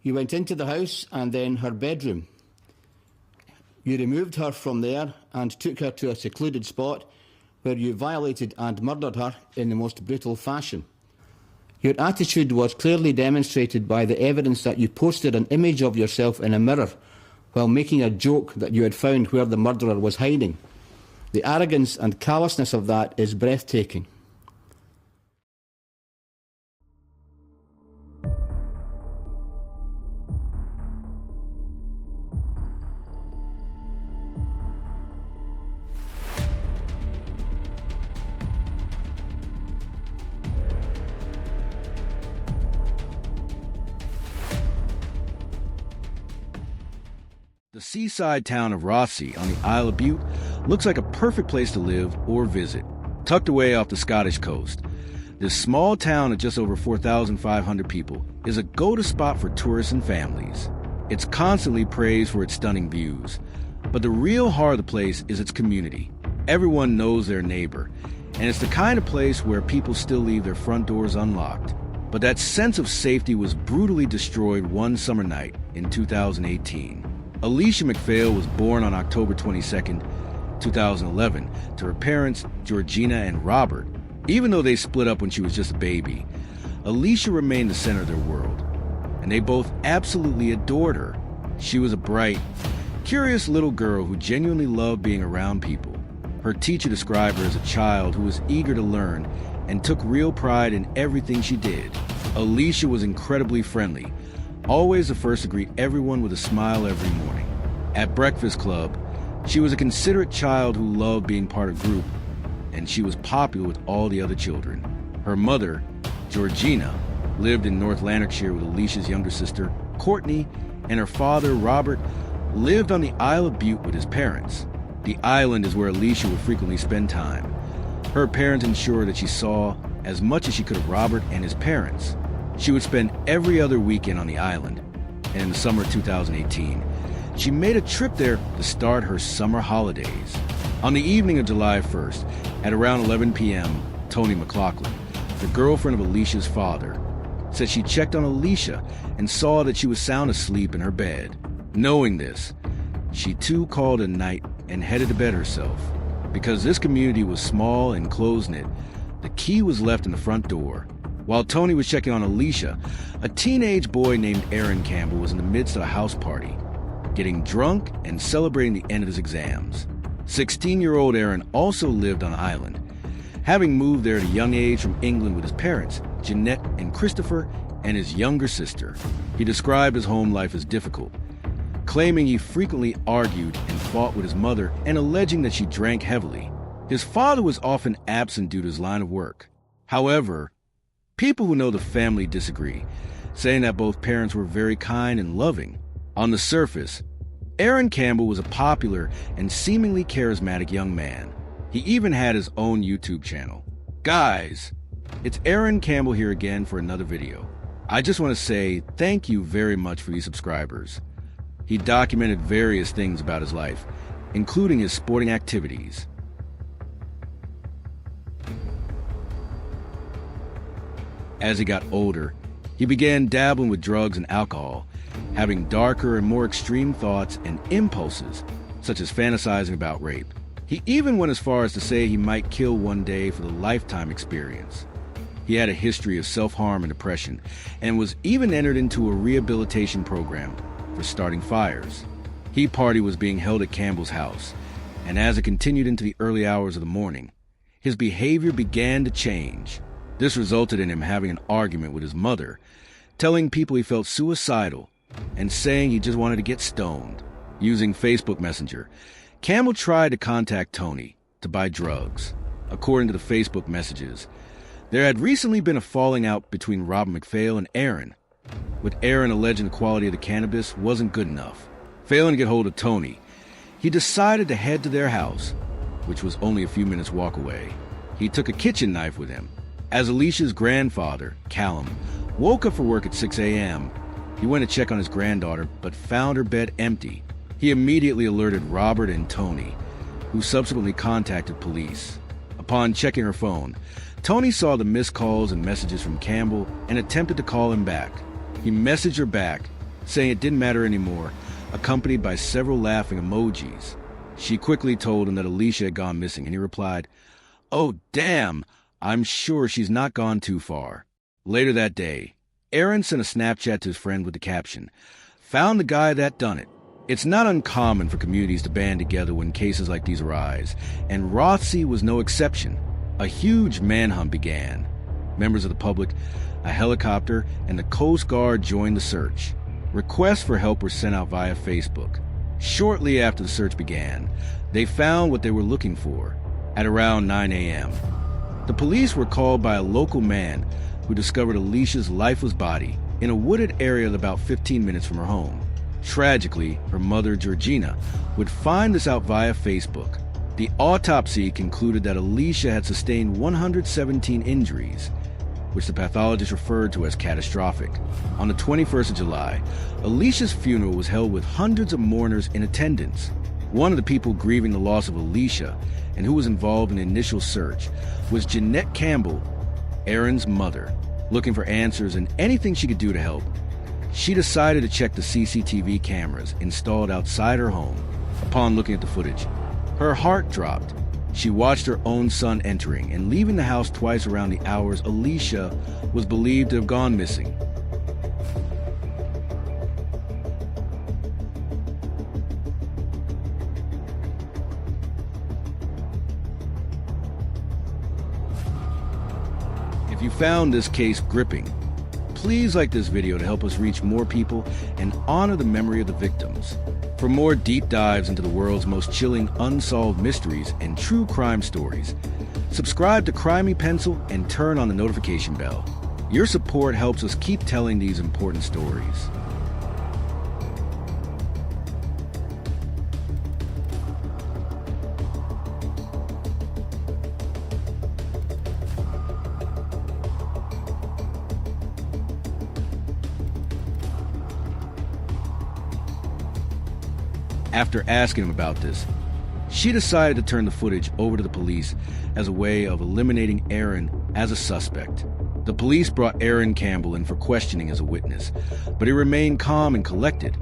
You went into the house and then her bedroom. You removed her from there and took her to a secluded spot where you violated and murdered her in the most brutal fashion. Your attitude was clearly demonstrated by the evidence that you posted an image of yourself in a mirror while making a joke that you had found where the murderer was hiding. The arrogance and callousness of that is breathtaking. The seaside town of Rothesay on the Isle of Bute looks like a perfect place to live or visit. Tucked away off the Scottish coast, this small town of just over 4,500 people is a go-to spot for tourists and families. It's constantly praised for its stunning views, but the real heart of the place is its community. Everyone knows their neighbor, and it's the kind of place where people still leave their front doors unlocked. But that sense of safety was brutally destroyed one summer night in 2018. Alesha MacPhail was born on October 22, 2011, to her parents, Georgina and Robert. Even though they split up when she was just a baby, Alesha remained the center of their world, and they both absolutely adored her. She was a bright, curious little girl who genuinely loved being around people. Her teacher described her as a child who was eager to learn and took real pride in everything she did. Alesha was incredibly friendly, always the first to greet everyone with a smile every morning. At Breakfast Club, she was a considerate child who loved being part of group, and she was popular with all the other children. Her mother, Georgina, lived in North Lanarkshire with Alesha's younger sister, Courtney, and her father, Robert, lived on the Isle of Bute with his parents. The island is where Alesha would frequently spend time. Her parents ensured that she saw as much as she could of Robert and his parents. She would spend every other weekend on the island, and in the summer of 2018, she made a trip there to start her summer holidays. On the evening of July 1st, at around 11 p.m., Tony McLaughlin, the girlfriend of Alesha's father, said she checked on Alesha and saw that she was sound asleep in her bed. Knowing this, she too called a night and headed to bed herself. Because this community was small and close-knit, the key was left in the front door. While Tony was checking on Alesha, a teenage boy named Aaron Campbell was in the midst of a house party, getting drunk and celebrating the end of his exams. 16-year-old Aaron also lived on the island, having moved there at a young age from England with his parents, Jeanette and Christopher, and his younger sister. He described his home life as difficult, claiming he frequently argued and fought with his mother and alleging that she drank heavily. His father was often absent due to his line of work. However, people who know the family disagree, saying that both parents were very kind and loving. On the surface, Aaron Campbell was a popular and seemingly charismatic young man. He even had his own YouTube channel. Guys, it's Aaron Campbell here again for another video. I just want to say thank you very much for these subscribers. He documented various things about his life, including his sporting activities. As he got older, he began dabbling with drugs and alcohol, having darker and more extreme thoughts and impulses, such as fantasizing about rape. He even went as far as to say he might kill one day for the lifetime experience. He had a history of self-harm and depression, and was even entered into a rehabilitation program for starting fires. Tea party was being held at Campbell's house, and as it continued into the early hours of the morning, his behavior began to change. This resulted in him having an argument with his mother, telling people he felt suicidal and saying he just wanted to get stoned. Using Facebook Messenger, Campbell tried to contact Tony to buy drugs. According to the Facebook messages, there had recently been a falling out between Robert MacPhail and Aaron, with Aaron alleging the quality of the cannabis wasn't good enough. Failing to get hold of Tony, he decided to head to their house, which was only a few minutes walk away. He took a kitchen knife with him. As Alesha's grandfather, Callum, woke up for work at 6 a.m., he went to check on his granddaughter, but found her bed empty. He immediately alerted Robert and Tony, who subsequently contacted police. Upon checking her phone, Tony saw the missed calls and messages from Campbell and attempted to call him back. He messaged her back, saying it didn't matter anymore, accompanied by several laughing emojis. She quickly told him that Alesha had gone missing, and he replied, "Oh, damn, I'm sure she's not gone too far." Later that day, Aaron sent a Snapchat to his friend with the caption, "Found the guy that done it." It's not uncommon for communities to band together when cases like these arise, and Rothesay was no exception. A huge manhunt began. Members of the public, a helicopter, and the Coast Guard joined the search. Requests for help were sent out via Facebook. Shortly after the search began, they found what they were looking for at around 9 a.m. The police were called by a local man who discovered Alesha's lifeless body in a wooded area about 15 minutes from her home. Tragically, her mother, Georgina, would find this out via Facebook. The autopsy concluded that Alesha had sustained 117 injuries, which the pathologist referred to as catastrophic. On the 21st of July, Alesha's funeral was held with hundreds of mourners in attendance. One of the people grieving the loss of Alesha, and who was involved in the initial search, was Jeanette Campbell, Aaron's mother. Looking for answers and anything she could do to help, she decided to check the CCTV cameras installed outside her home. Upon looking at the footage, her heart dropped. She watched her own son entering and leaving the house twice around the hours Alesha was believed to have gone missing. If you found this case gripping, please like this video to help us reach more people and honor the memory of the victims. For more deep dives into the world's most chilling unsolved mysteries and true crime stories, subscribe to Crimey Pencil and turn on the notification bell. Your support helps us keep telling these important stories. After asking him about this, she decided to turn the footage over to the police as a way of eliminating Aaron as a suspect. The police brought Aaron Campbell in for questioning as a witness, but he remained calm and collected,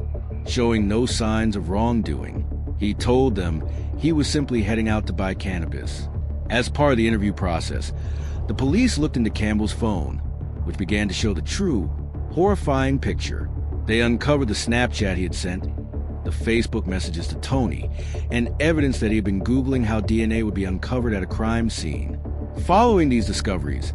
showing no signs of wrongdoing. He told them he was simply heading out to buy cannabis. As part of the interview process, the police looked into Campbell's phone, which began to show the true, horrifying picture. They uncovered the Snapchat he had sent, the Facebook messages to Tony, and evidence that he had been Googling how DNA would be uncovered at a crime scene. Following these discoveries,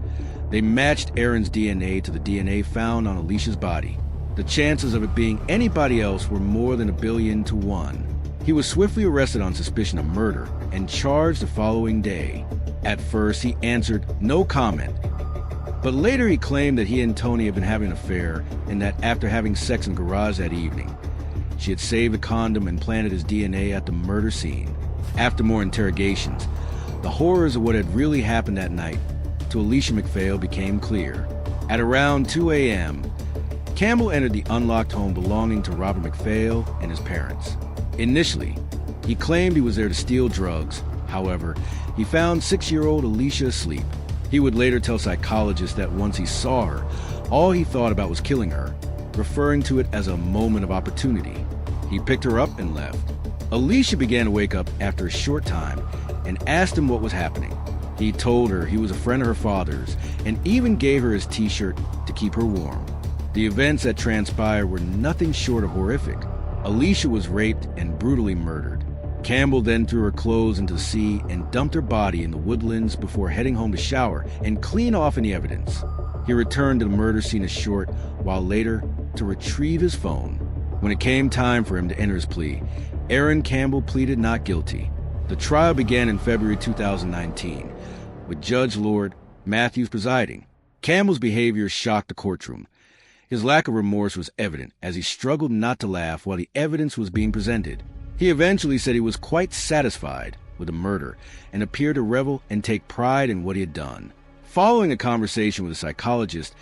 they matched Aaron's DNA to the DNA found on Alesha's body. The chances of it being anybody else were more than 1,000,000,000 to 1. He was swiftly arrested on suspicion of murder and charged the following day. At first, he answered no comment, but later he claimed that he and Tony had been having an affair and that after having sex in the garage that evening, she had saved a condom and planted his DNA at the murder scene. After more interrogations, the horrors of what had really happened that night to Alesha MacPhail became clear. At around 2 a.m., Campbell entered the unlocked home belonging to Robert MacPhail and his parents. Initially, he claimed he was there to steal drugs. However, he found 6-year-old Alesha asleep. He would later tell psychologists that once he saw her, all he thought about was killing her, referring to it as a moment of opportunity. He picked her up and left. Alesha began to wake up after a short time and asked him what was happening. He told her he was a friend of her father's and even gave her his t-shirt to keep her warm. The events that transpired were nothing short of horrific. Alesha was raped and brutally murdered. Campbell then threw her clothes into the sea and dumped her body in the woodlands before heading home to shower and clean off any evidence. He returned to the murder scene a short while later to retrieve his phone. When it came time for him to enter his plea, Aaron Campbell pleaded not guilty. The trial began in February 2019, with Judge Lord Matthews presiding. Campbell's behavior shocked the courtroom. His lack of remorse was evident as he struggled not to laugh while the evidence was being presented. He eventually said he was quite satisfied with the murder and appeared to revel and take pride in what he had done. Following a conversation with a psychologist,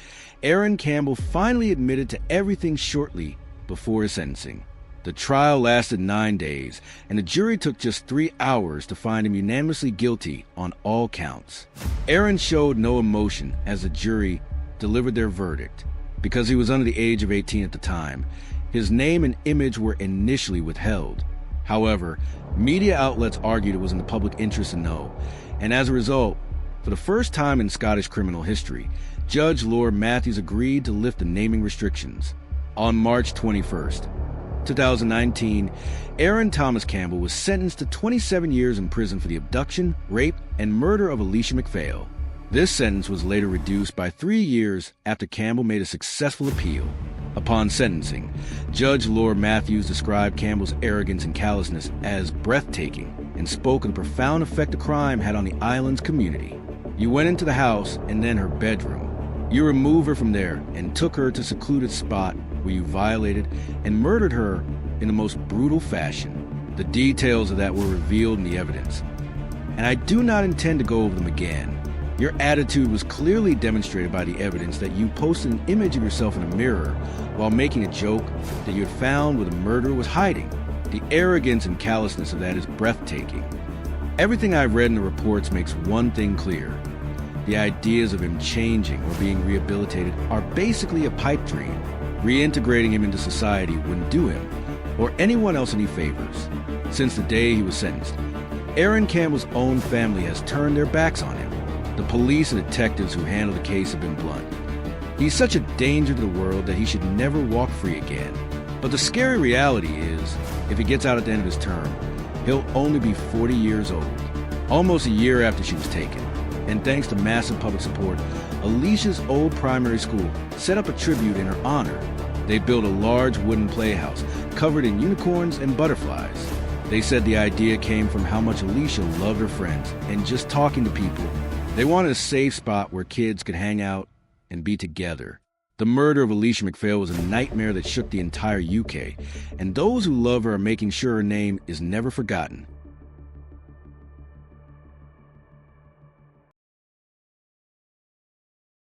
Aaron Campbell finally admitted to everything shortly before his sentencing. The trial lasted 9 days, and the jury took just 3 hours to find him unanimously guilty on all counts. Aaron showed no emotion as the jury delivered their verdict. Because he was under the age of 18 at the time, His name and image were initially withheld. However, media outlets argued it was in the public interest to know, and as a result, for the first time in Scottish criminal history, Judge Lord Matthews agreed to lift the naming restrictions. On March 21st, 2019, Aaron Thomas Campbell was sentenced to 27 years in prison for the abduction, rape, and murder of Alesha MacPhail. This sentence was later reduced by 3 years after Campbell made a successful appeal. Upon sentencing, Judge Lord Matthews described Campbell's arrogance and callousness as breathtaking and spoke of the profound effect the crime had on the island's community. You went into the house and then her bedroom. You removed her from there and took her to a secluded spot where you violated and murdered her in the most brutal fashion. The details of that were revealed in the evidence, and I do not intend to go over them again. Your attitude was clearly demonstrated by the evidence that you posted an image of yourself in a mirror while making a joke that you had found where the murderer was hiding. The arrogance and callousness of that is breathtaking. Everything I've read in the reports makes one thing clear. The ideas of him changing or being rehabilitated are basically a pipe dream. Reintegrating him into society wouldn't do him or anyone else any favors. Since the day he was sentenced, Aaron Campbell's own family has turned their backs on him. The police and detectives who handle the case have been blunt. He's such a danger to the world that he should never walk free again. But the scary reality is, if he gets out at the end of his term, he'll only be 40 years old, almost a year after she was taken. And thanks to massive public support, Alesha's old primary school set up a tribute in her honor. They built a large wooden playhouse covered in unicorns and butterflies. They said the idea came from how much Alesha loved her friends and just talking to people. They wanted a safe spot where kids could hang out and be together. The murder of Alesha MacPhail was a nightmare that shook the entire UK, and those who love her are making sure her name is never forgotten.